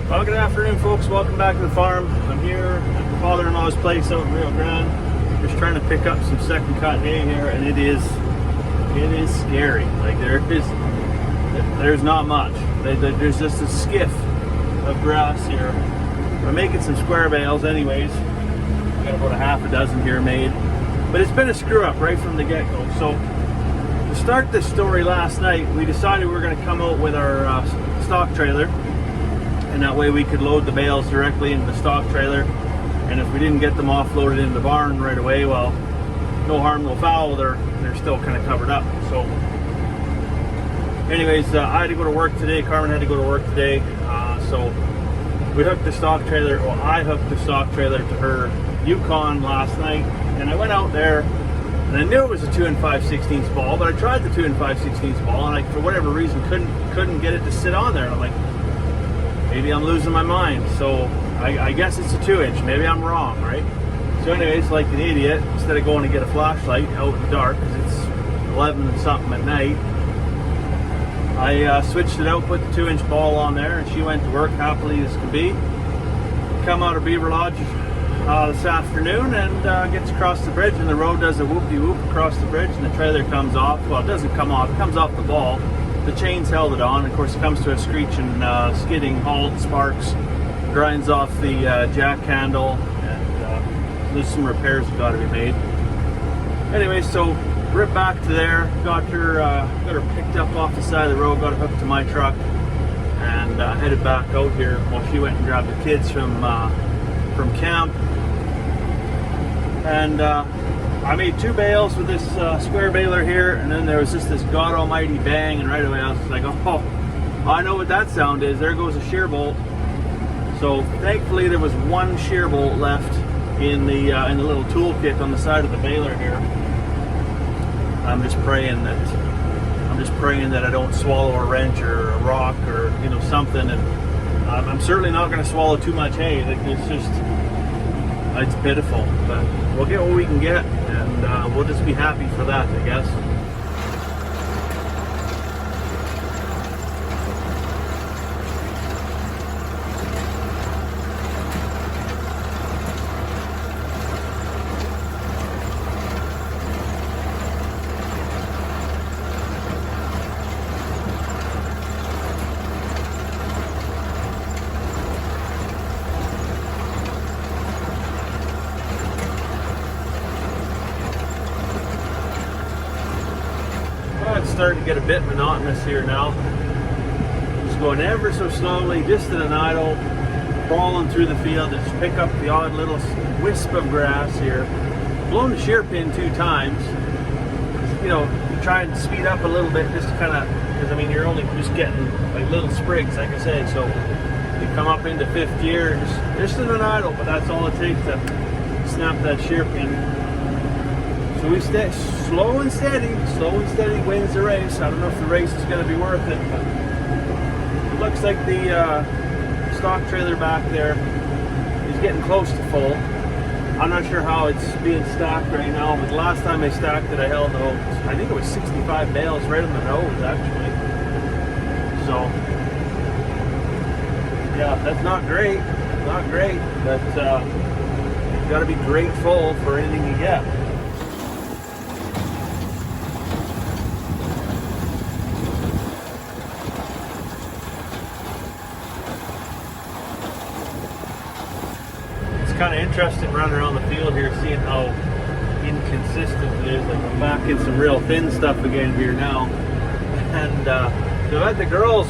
Well, good afternoon, folks. Welcome back to the farm. I'm here at my father-in-law's place out in Rio Grande. Just trying to pick up some second cut hay here, and it is scary. Like there's not much. There's just a skiff of grass here. I'm making some square bales, anyways. I got about a half a dozen here made, but it's been a screw up right from the get-go. So to start this story last night, we decided we were going to come out with our stock trailer. And that way we could load the bales directly into the stock trailer. And if we didn't get them offloaded into the barn right away, well, no harm, no foul. They're still kind of covered up. So anyways, I had to go to work today. Carmen had to go to work today. So we hooked the stock trailer. Well, I hooked the stock trailer to her Yukon last night. And I went out there and I knew it was a 2 5/16 ball, but I tried the 2 5/16 ball and I, for whatever reason, couldn't get it to sit on there. And I'm like, maybe I'm losing my mind. So I guess it's a 2-inch. Maybe I'm wrong, right? So anyways, like an idiot, instead of going to get a flashlight out in the dark, because it's 11 and something at night, I switched it out, put the 2-inch ball on there, and she went to work happily as can be. Come out of Beaver Lodge this afternoon and gets across the bridge, and the road does a whoop-de-whoop across the bridge, and the trailer comes off. Well, it doesn't come off. It comes off the ball. The chains held it on. Of course, it comes to a screeching, skidding halt, sparks, grinds off the jack handle, and there's some repairs that got to be made. Anyway, so ripped back to there, got her picked up off the side of the road, got her hooked to my truck, and headed back out here while she went and grabbed the kids from camp. And I made 2 bales with this square baler here, and then there was just this god almighty bang, and right away I was like, oh, I know what that sound is. There goes a shear bolt. So thankfully there was one shear bolt left in the little toolkit on the side of the baler here. I'm just praying that I don't swallow a wrench or a rock or something, and I'm certainly not going to swallow too much hay. Like, it's pitiful, but we'll get what we can get, and we'll just be happy for that, I guess. It's starting to get a bit monotonous here now. Just going ever so slowly, just at an idle, crawling through the field to just pick up the odd little wisp of grass here. Blown the shear pin 2 times. Try and speed up a little bit just to kind of, because I mean you're only just getting like little sprigs, like I say. So you come up into 5th gear, just in an idle, but that's all it takes to snap that shear pin. So we stay slow and steady wins the race. I don't know if the race is going to be worth it, but it looks like the stock trailer back there is getting close to full. I'm not sure how it's being stacked right now, but the last time I stacked it, I held about, I think it was 65 bales right on the nose, actually. So, yeah, that's not great, but you've got to be grateful for anything you get. Kind of interesting running around the field here, seeing how inconsistent it is. Like, I'm back in some real thin stuff again here now, and so I've had the girls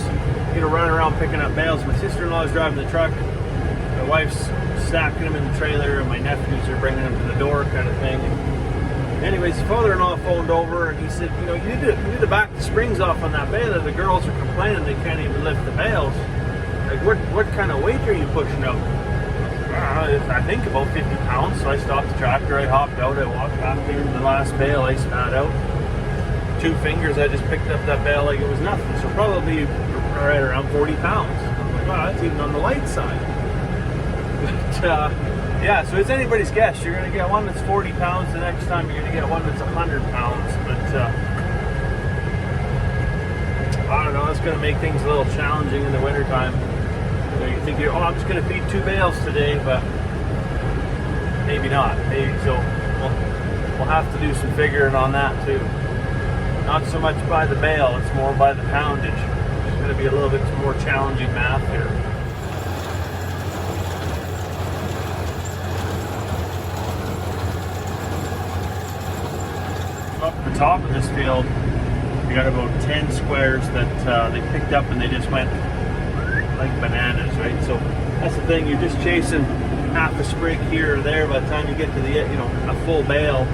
running around picking up bales. My sister-in-law is driving the truck, my wife's stacking them in the trailer, and my nephews are bringing them to the door, kind of thing. And anyways, the father-in-law phoned over and he said, you need to back the springs off on that baler. The girls are complaining they can't even lift the bales. Like, what kind of weight are you pushing out? I think about 50 pounds. So I stopped the tractor, I hopped out, I walked back there to the last bale, I spat out. 2 fingers, I just picked up that bale like it was nothing. So probably right around 40 pounds. I'm like, wow, that's even on the light side. But yeah, so it's anybody's guess. You're going to get one that's 40 pounds, the next time you're going to get one that's 100 pounds. But I don't know, it's going to make things a little challenging in the wintertime. So you think, oh, I'm just going to feed 2 bales today, but maybe not. Maybe so. We'll have to do some figuring on that too. Not so much by the bale, it's more by the poundage. It's going to be a little bit more challenging math here. Up the top of this field, we got about 10 squares that they picked up, and they just went like bananas, right? So that's the thing, you're just chasing half a sprig here or there. By the time you get to the, a full bale,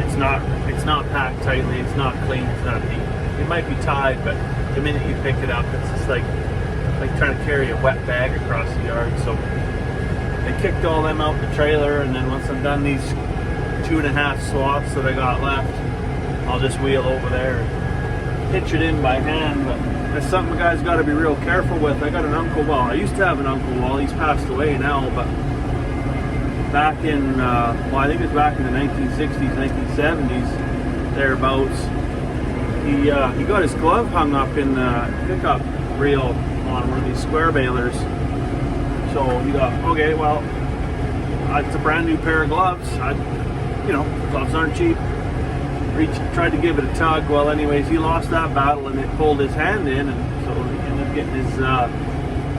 it's not packed tightly, it's not clean, it's not neat. It might be tied, but the minute you pick it up, it's just like trying to carry a wet bag across the yard. So they kicked all them out the trailer, and then once I'm done these 2.5 swaths that I got left, I'll just wheel over there and pitch it in by hand. But that's something the guys got to be real careful with. I got an uncle, well, I used to have an uncle, well, he's passed away now, but back in, I think it was back in the 1960s, 1970s, thereabouts, he got his glove hung up in the pickup reel on one of these square balers. So he thought, okay, well, it's a brand new pair of gloves. Gloves aren't cheap. Tried to give it a tug. Well, anyways, he lost that battle, and it pulled his hand in, and so he ended up getting his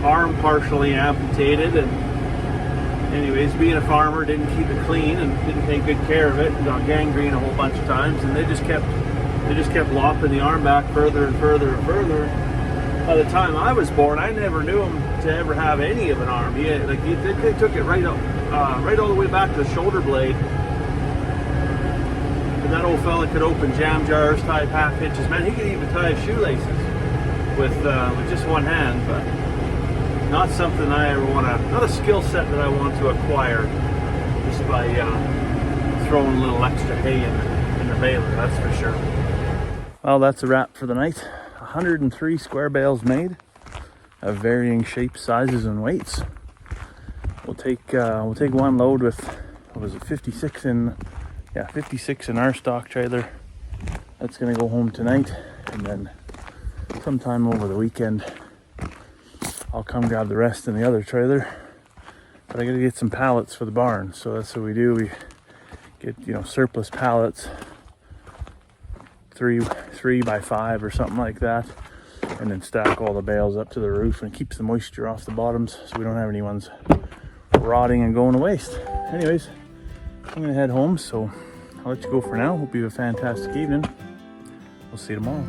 arm partially amputated. And anyways, being a farmer, didn't keep it clean and didn't take good care of it. Got gangrene a whole bunch of times, and they just kept lopping the arm back further and further and further. By the time I was born, I never knew him to ever have any of an arm. They took it right up, right all the way back to the shoulder blade. And that old fella could open jam jars, tie half hitches. Man, he could even tie his shoelaces with just one hand. But not something I ever want to, not a skill set that I want to acquire just by throwing a little extra hay in the baler, that's for sure. Well, that's a wrap for the night. 103 square bales made of varying shapes, sizes, and weights. We'll take one load with, what was it, 56 in our stock trailer. That's gonna go home tonight, and then sometime over the weekend I'll come grab the rest in the other trailer. But I gotta get some pallets for the barn, so that's what we do. We get surplus pallets, 3 by 5 or something like that, and then stack all the bales up to the roof, and it keeps the moisture off the bottoms so we don't have any ones rotting and going to waste. Anyways, I'm gonna head home, so I'll let you go for now. Hope you have a fantastic evening. We'll see you tomorrow.